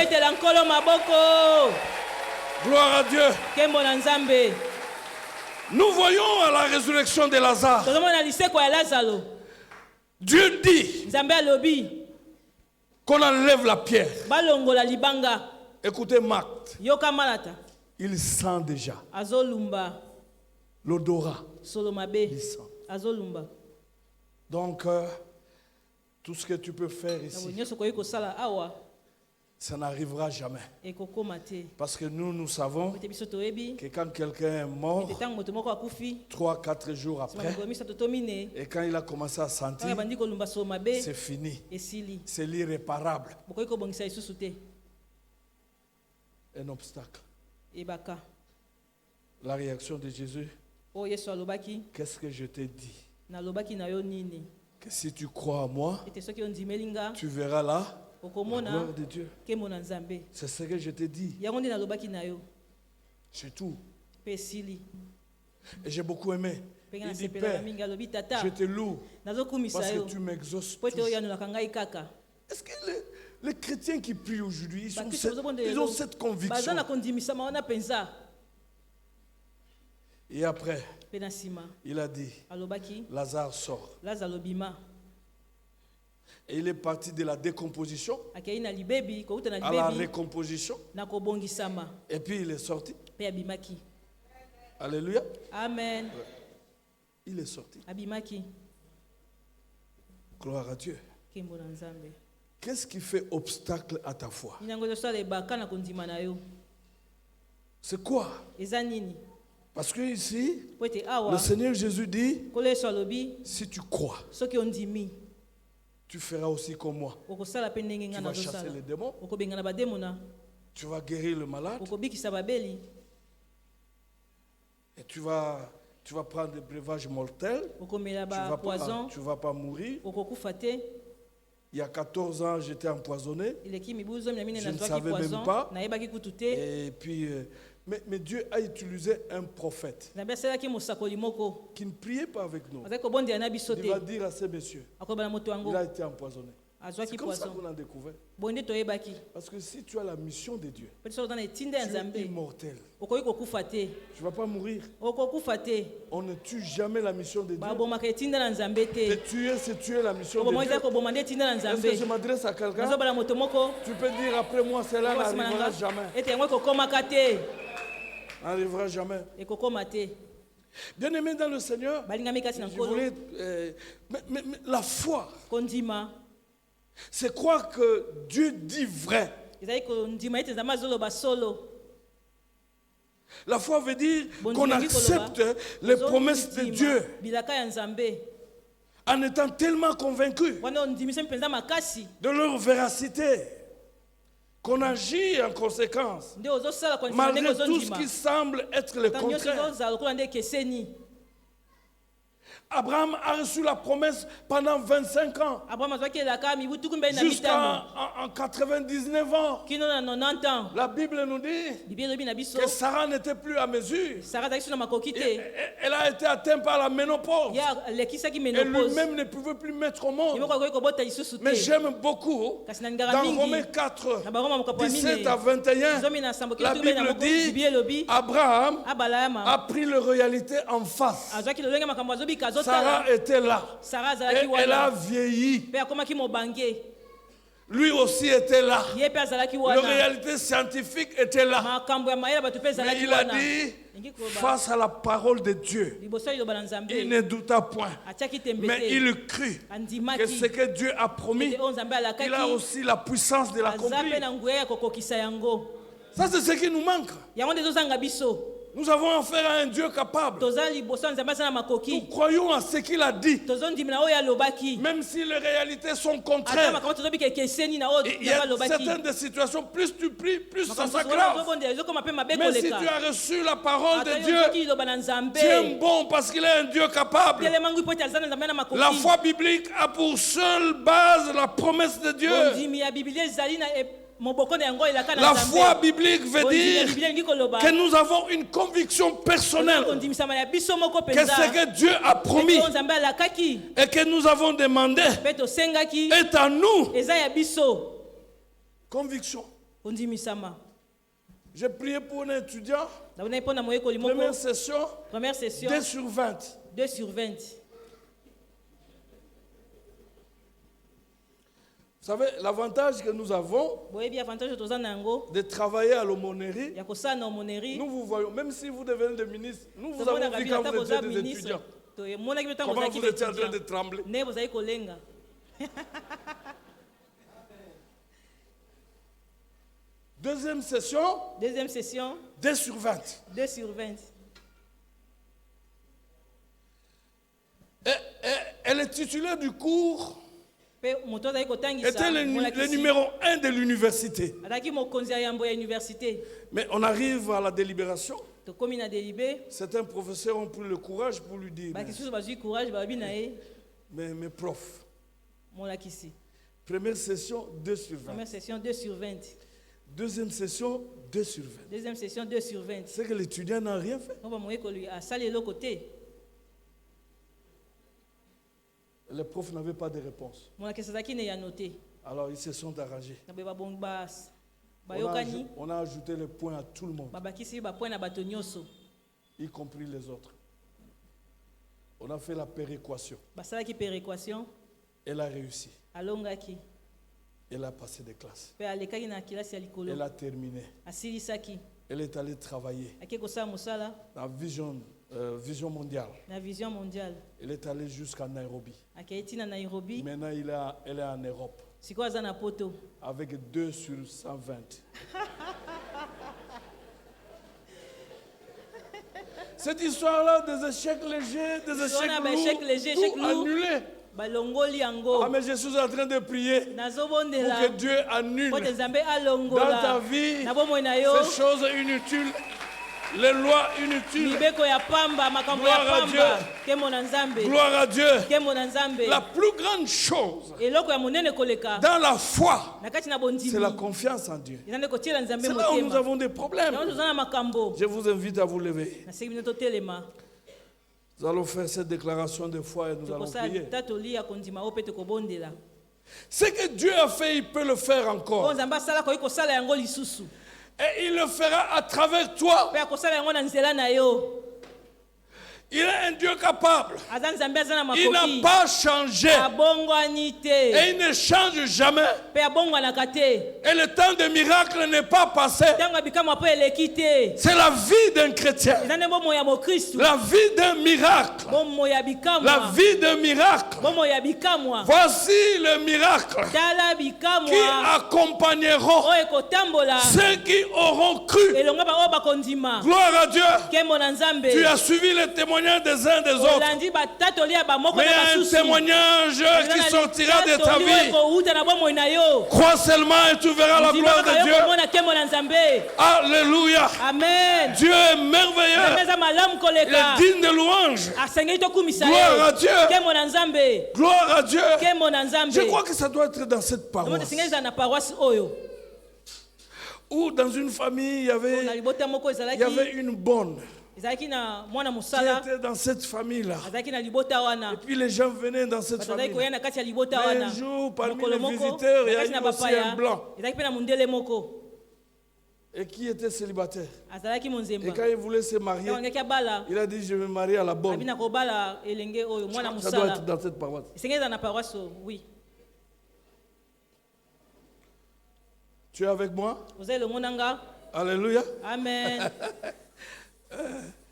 Gloire à Dieu. Nous voyons à la résurrection de Lazare, Dieu dit qu'on enlève la pierre. Écoutez Marc, il sent déjà l'odorat. Il sent. Donc, tout ce que tu peux faire ici, ça n'arrivera jamais. Parce que nous savons que quand quelqu'un est mort, 3-4 jours après, et quand il a commencé à sentir, c'est fini. C'est l'irréparable. Un obstacle. La réaction de Jésus, qu'est-ce que je t'ai dit? Que si tu crois à moi, tu verras là la gloire de Dieu. C'est ce que je t'ai dit. C'est tout. Et j'ai beaucoup aimé. Il dit, Père, je te loue parce que tu m'exauces. Est-ce que les chrétiens qui prient aujourd'hui, ils ont cette conviction? Et après, il a dit, Lazare sort. Et il est parti de la décomposition à la récomposition. Et puis il est sorti. Alléluia. Amen. Il est sorti. Gloire à Dieu. Qu'est-ce qui fait obstacle à ta foi? C'est quoi? Parce que ici, le Seigneur Jésus dit, si tu crois, tu feras aussi comme moi. Tu vas chasser les démons. Tu vas guérir le malade. Et tu vas prendre des breuvages mortels. Tu ne vas pas mourir. Il y a 14 ans, j'étais empoisonné. Je ne savais même pas. Et puis... Mais Dieu a utilisé un prophète qui ne priait pas avec nous. Il va dire à ces messieurs, il a été empoisonné. C'est comme ça qu'on a découvert. Parce que si tu as la mission de Dieu, tu es immortel. Tu ne vas pas mourir. On ne tue jamais la mission de Dieu. Te tuer, c'est tuer la mission de Dieu. Est-ce que je m'adresse à quelqu'un? Tu peux dire après moi, cela n'arrivera jamais. N'arrivera jamais. Bien aimé dans le Seigneur, je voulais, mais la foi, c'est croire que Dieu dit vrai. La foi veut dire qu'on accepte les promesses de Dieu en étant tellement convaincu de leur véracité, qu'on agit en conséquence, malgré tout ce qui semble être le contraire. Abraham a reçu la promesse pendant 25 ans, jusqu'à 99 ans. La Bible nous dit que Sarah n'était plus à mesure. Elle a été atteinte par la ménopause. Et lui-même ne pouvait plus mettre au monde. Mais j'aime beaucoup, dans Romains 4, 17 à 21, la Bible dit Abraham a pris la réalité en face. Sarah était là. Et elle a vieilli. Lui aussi était là. La réalité scientifique était là. Mais il a dit, face à la parole de Dieu, il ne douta point. Mais il crut que ce que Dieu a promis, il a aussi la puissance de l'accomplir. Ça, c'est ce qui nous manque. Nous avons affaire à un Dieu capable. Nous croyons à ce qu'il a dit. Même si les réalités sont contraires. Il y a certaines des situations, plus tu pries, plus ça s'aggrave. Mais si tu as reçu la parole de Dieu, tiens bon parce qu'il est un Dieu capable. La foi biblique a pour seule base la promesse de Dieu. La foi biblique veut dire que nous avons une conviction personnelle que ce que Dieu a promis et que nous avons demandé est à nous. Conviction. J'ai prié pour un étudiant. Première session 2 sur 20. 2 sur 20. Vous savez, l'avantage que nous avons de travailler à l'aumônerie, nous vous voyons, même si vous devenez des ministres, nous vous avons vu quand vous étiez des étudiants. Comment vous étiez en train de trembler. Deuxième session 2 sur 20. 2 sur 20. Et le titulaire du cours était le numéro 1 de l'université. Mais on arrive à la délibération. Certains professeurs ont pris le courage pour lui dire, mais prof, première session 2 sur 20. Première session 2 sur 20. Deuxième session 2 sur 20. Deuxième session 2 sur 20. C'est que l'étudiant n'a rien fait. Les profs n'avaient pas de réponse. Alors ils se sont arrangés. On a ajouté les points à tout le monde, y compris les autres. On a fait la péréquation. Elle a réussi. Elle a passé des classes. Elle a terminé. Elle est allée travailler. La vision mondiale. Elle est allée jusqu'à Nairobi. Maintenant, elle est en Europe. Avec 2 sur 120. Cette histoire-là, des échecs légers, des échecs lourds, tout annulé. Ah, mais je suis en train de prier pour que Dieu annule dans ta vie ces choses inutiles, les lois inutiles. Gloire à Dieu. Gloire à Dieu. La plus grande chose dans la foi, c'est la confiance en Dieu. C'est là où nous avons des problèmes. Je vous invite à vous lever. Nous allons faire cette déclaration de foi et nous allons prier. Ce que Dieu a fait, il peut le faire encore. Et il le fera à travers toi. Il est un Dieu capable. Il n'a pas changé. Et il ne change jamais. Et le temps des miracles n'est pas passé. C'est la vie d'un chrétien. La vie d'un miracle. La vie d'un miracle. Voici le miracle qui accompagneront ceux qui auront cru. Gloire à Dieu. Tu as suivi le témoignage des uns des autres. Mais il y a un témoignage qui sortira de ta vie. Crois seulement et tu verras la gloire de Dieu. Alléluia. Amen. Dieu est merveilleux. Il est digne de louange. Gloire à Dieu. Gloire à Dieu. Je crois que ça doit être dans cette paroisse. Ou dans une famille, il y avait une bonne qui était dans cette famille-là. Et puis les gens venaient dans cette famille. Mais un jour, parmi les visiteurs, il y a eu aussi un blanc. Et qui était célibataire. Et quand il voulait se marier, il a dit, je vais me marier à la bonne. Ça doit être dans cette paroisse. Tu es avec moi? Vous avez le monanga? Alléluia. Amen.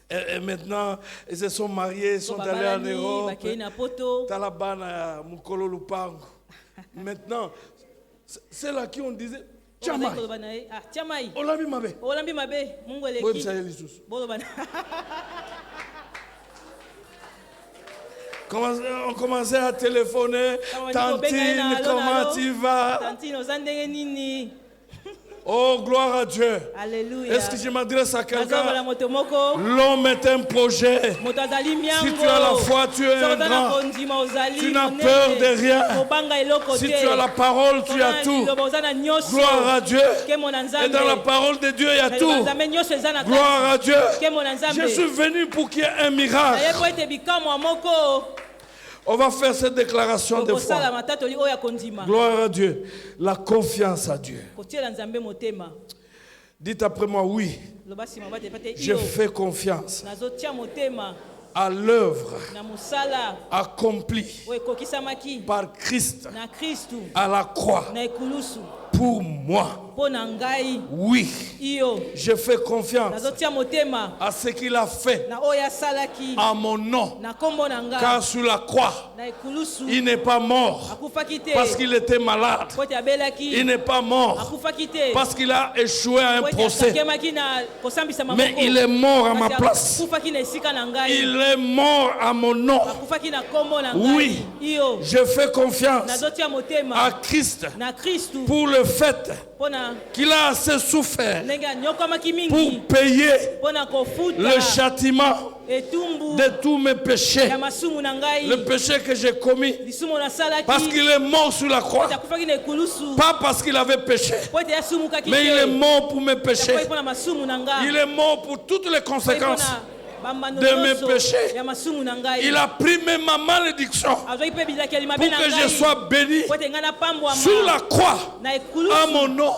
Et maintenant, ils se sont mariés, ils sont allés en Europe. Talabana, Mukolo Lupango. Maintenant, c'est là qui on disait Tchamay. Olami Mabe. Olami Mabe. Oui, ça y est, on commençait à téléphoner. Tantine, comment tu vas? Oh, gloire à Dieu. Alléluia. Est-ce que je m'adresse à quelqu'un? L'homme est un projet. Si tu as la foi, tu es un grand. Tu n'as peur de rien. Si tu as la parole, tu as tout. Gloire à Dieu. Et dans la parole de Dieu, il y a tout. Gloire à Dieu. Je suis venu pour qu'il y ait un miracle. On va faire cette déclaration de foi. Gloire à Dieu. La confiance à Dieu. Dites après moi, oui. Je fais confiance à l'œuvre accomplie par Christ à la croix pour moi. Oui, je fais confiance à ce qu'il a fait à mon nom, car sur la croix il n'est pas mort parce qu'il était malade. Il n'est pas mort parce qu'il a échoué à un procès, mais il est mort à ma place. Il est mort à mon nom. Oui, je fais confiance à Christ pour le fait qu'il a assez souffert pour payer le châtiment de tous mes péchés, le péché que j'ai commis, parce qu'il est mort sur la croix, pas parce qu'il avait péché, mais il est mort pour mes péchés. Il est mort pour toutes les conséquences de mes péchés. Il a pris même ma malédiction pour que je sois béni. Sur la croix, à mon nom,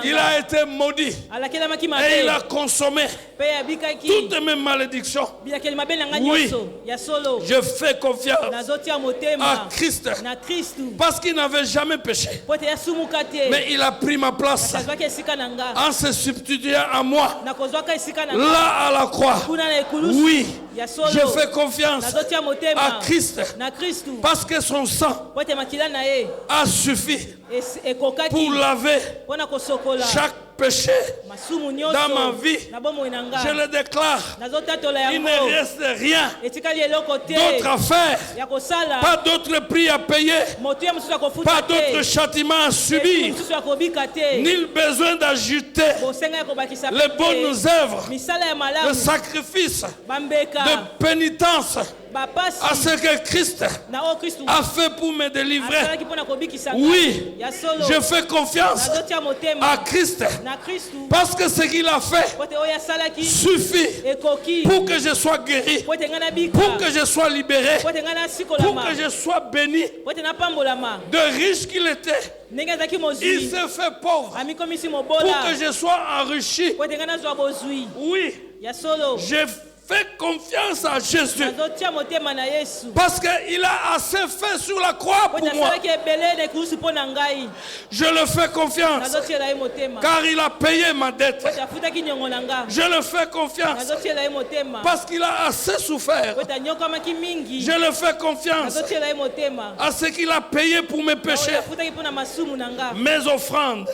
il a été maudit et il a consommé toutes mes malédictions. Oui, je fais confiance à Christ parce qu'il n'avait jamais péché, mais il a pris ma place en se substituant à moi là à la croix. Oui, je fais confiance à Christ parce que son sang a suffi pour laver chaque péché dans ma vie. Je le déclare, il ne reste rien d'autre à faire, pas d'autre prix à payer, pas d'autre châtiment à subir, ni besoin d'ajouter les bonnes œuvres, le sacrifice de pénitence à ce que Christ a fait pour me délivrer. Oui, je fais confiance à Christ parce que ce qu'il a fait suffit pour que je sois guéri, pour que je sois libéré, pour que je sois béni. De riche qu'il était, il s'est fait pauvre pour que je sois enrichi. Oui, j'ai fais confiance à Jésus parce qu'il a assez fait sur la croix pour moi. Je le fais confiance car il a payé ma dette. Je le fais confiance parce qu'il a assez souffert. Je le fais confiance à ce qu'il a payé pour mes péchés, mes offrandes,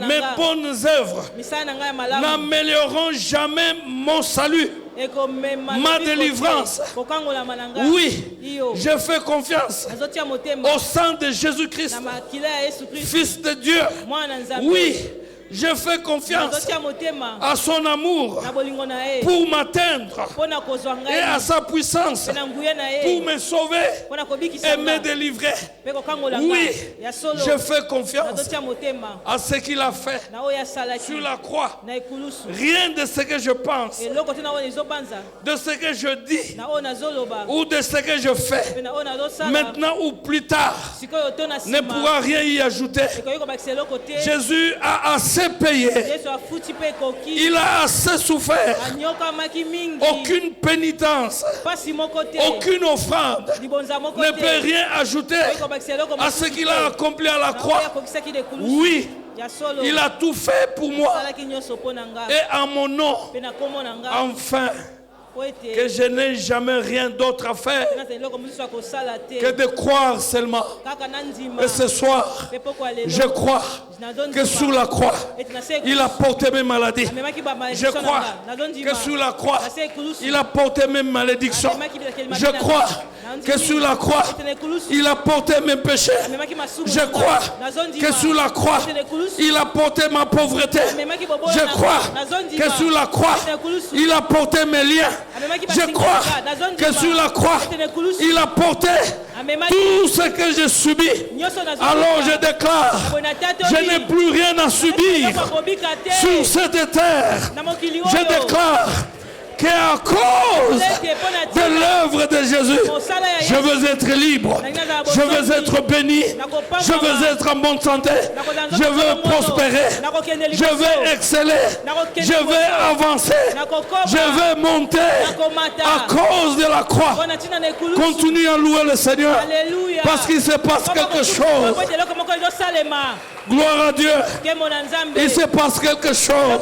mes bonnes œuvres n'amélioreront jamais mon salut, ma délivrance. Oui, je fais confiance au sang de Jésus-Christ, Fils de Dieu. Oui, je fais confiance à son amour pour m'atteindre et à sa puissance pour me sauver et me délivrer. Oui, je fais confiance à ce qu'il a fait sur la croix. Rien de ce que je pense, de ce que je dis ou de ce que je fais maintenant ou plus tard ne pourra rien y ajouter. Jésus a assez payé, il a assez souffert. Aucune pénitence, aucune offrande ne peut rien ajouter à ce qu'il a accompli à la croix. Oui, Il a tout fait pour moi. Et en mon nom, enfin, que je n'ai jamais rien d'autre à faire que de croire seulement. Et ce soir, je crois que sous la croix, il a porté mes maladies. Je crois que sous la croix, il a porté mes malédictions. Je crois que sous la croix, il a porté mes péchés. Je crois que sous la croix, il a porté ma pauvreté. Je crois que sous la croix, il a porté mes liens. Je crois que sur la croix, il a porté tout ce que j'ai subi. Alors je déclare, je n'ai plus rien à subir sur cette terre. Je déclare qu'à cause de l'œuvre de Jésus, je veux être libre, je veux être béni, je veux être en bonne santé, je veux prospérer, je veux exceller, je veux avancer, je veux monter à cause de la croix. Continue à louer le Seigneur parce qu'il se passe quelque chose. Gloire à Dieu. Il se passe quelque chose.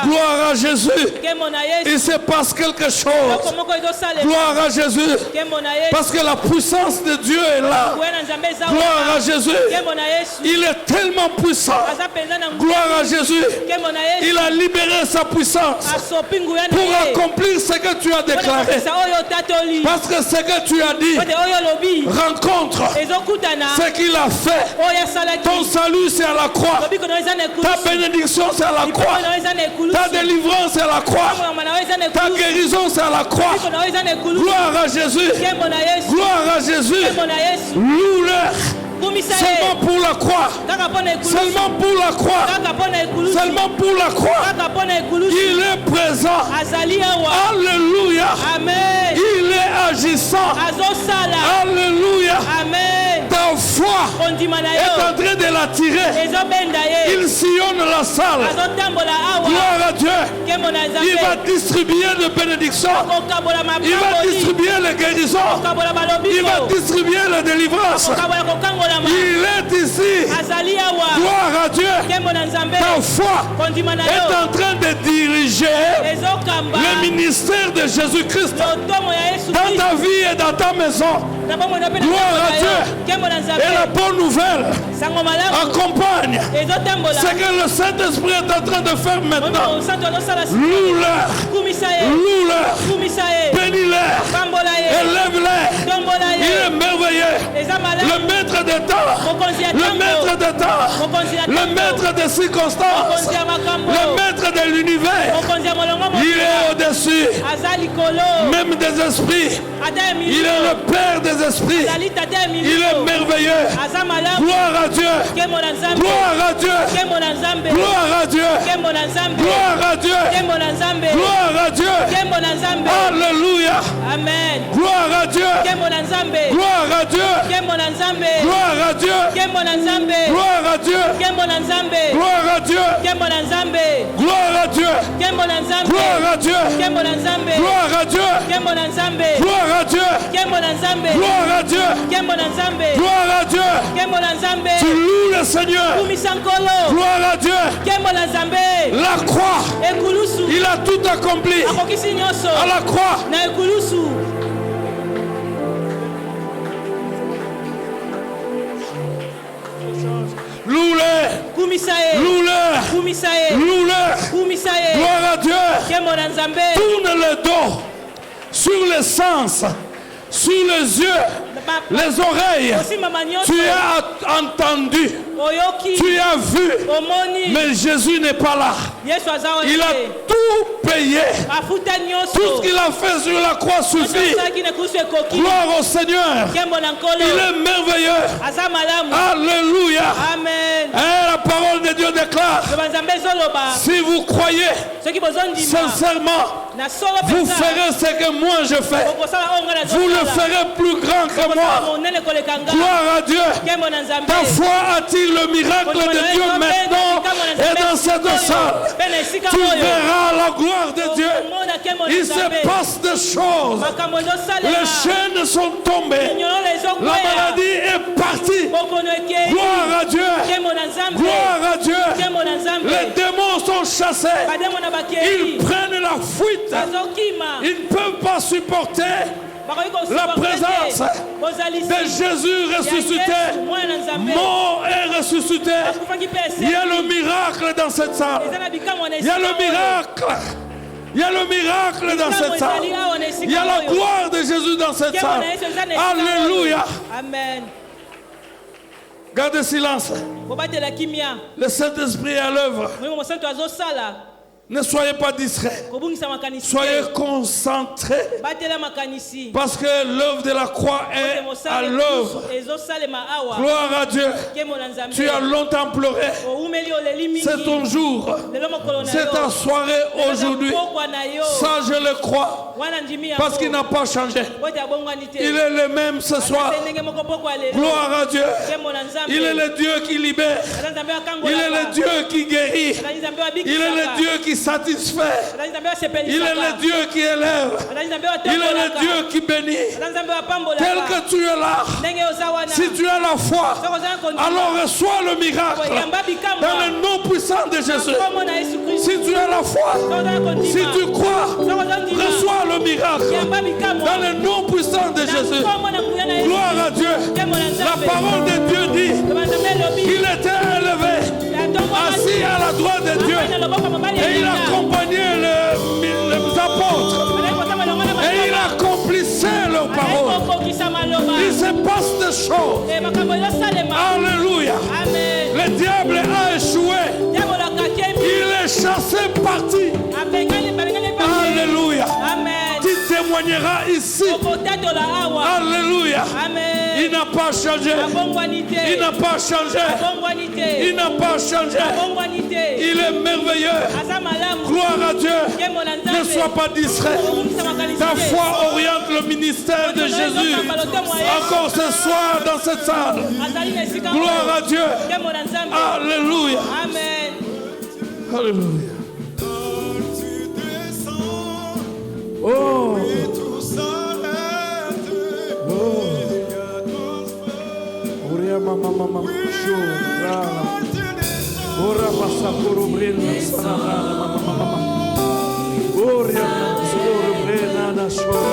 Gloire à Jésus. Il se passe quelque chose. Gloire à Jésus. Parce que la puissance de Dieu est là. Gloire à Jésus. Il est tellement puissant. Gloire à Jésus. Il a libéré sa puissance pour accomplir ce que tu as déclaré. Parce que ce que tu as dit rencontre ce qu'il a fait. Ton salut c'est à la croix. Ta bénédiction c'est à la croix. Ta délivrance c'est à la croix. Ta guérison c'est à la croix. Gloire à Jésus. Gloire à Jésus. Loue-le. Seulement pour la croix. Seulement pour la croix. Seulement pour la croix. Il est présent. Alléluia. Il est agissant. Alléluia. Ta foi est en train de l'attirer. Il sillonne la salle. Gloire à Dieu. Il va distribuer de bénédictions. Il va distribuer les guérisons. Il va distribuer la délivrance. Il est ici. Gloire à Dieu. Ta foi est en train de diriger le ministère de Jésus-Christ dans ta vie et dans ta maison. Gloire à Dieu. Et la bonne nouvelle accompagne ce que le Saint-Esprit est en train de faire maintenant. Loue-leur. Bénis-les. Élève-les. Il est merveilleux. Le maître des temps. Le maître des temps. Le maître des circonstances. Le maître de l'univers. Il est au-dessus même des esprits. Il est le Père des esprits. Il est merveilleux. Gloire à Dieu. Gloire à Dieu. Gloire à Dieu. Gloire à Dieu. Gloire à Dieu. Alléluia. Amen. Gloire à Dieu. Gloire à Dieu. Gloire à Dieu. Gloire à Dieu. Gloire à Dieu. Gloire à Dieu. Gloire à Dieu. Gloire à Dieu. Gloire à Dieu. Gloire à Dieu. Gloire à Dieu. Tu loues le Seigneur. Gloire à Dieu. La croix. Il a tout accompli. À la croix. Loue-le. Gloire à Dieu. Tourne le dos sur les sens, sur les yeux, les oreilles. Tu as entendu, tu as vu, mais Jésus n'est pas là. Il a tout payé. Tout ce qu'il a fait sur la croix suffit. Gloire au Seigneur. Il est merveilleux. Alléluia. Et la parole de Dieu déclare, si vous croyez sincèrement, vous ferez ce que moi je fais. Vous le ferez plus grand que moi. Gloire à Dieu. Ta foi attire le miracle de Dieu maintenant et dans cette salle. Tu verras la gloire gloire de Dieu, il se passe des choses. Les chaînes sont tombées. La maladie est partie. Gloire à Dieu. Gloire à Dieu. Les démons sont chassés. Ils prennent la fuite. Ils ne peuvent pas supporter la présence de Jésus ressuscité, mort et ressuscité. Il y a le miracle dans cette salle. Il y a le miracle. Il y a le miracle dans cette salle. Il y a la gloire de Jésus dans cette salle. Alléluia. Amen. Gardez silence. Le Saint-Esprit est à l'œuvre. Ne soyez pas distraits. Soyez concentrés. Parce que l'œuvre de la croix est à l'œuvre. Gloire à Dieu. Tu as longtemps pleuré. C'est ton jour. C'est ta soirée aujourd'hui. Ça, je le crois. Parce qu'il n'a pas changé. Il est le même ce soir. Gloire à Dieu. Il est le Dieu qui libère. Il est le Dieu qui guérit. Il est le Dieu qui satisfait. Il est le Dieu qui élève. Il est le Dieu qui bénit. Tel que tu es là, si tu as la foi, alors reçois le miracle dans le nom puissant de Jésus. Si tu as la foi, si tu crois, reçois le miracle dans le nom puissant de Jésus. Gloire à Dieu. La parole de Dieu dit qu'il était élevé, assis à la droite de Dieu, et il accompagnait les apôtres, et il accomplissait leurs paroles. Il se passe des choses. Alléluia. Le diable a échoué. Il est chassé parti. Alléluia. Tu témoigneras ici. Alléluia. Il n'a pas changé. Il n'a pas changé. Il n'a pas changé. Il est merveilleux. Gloire à Dieu. Ne sois pas distrait. Ta foi oriente le ministère de Jésus. Encore ce soir dans cette salle. Gloire à Dieu. Alléluia. Alléluia. Oh. Mama shura ora passa por obrena sarana mama ora soro brena na shura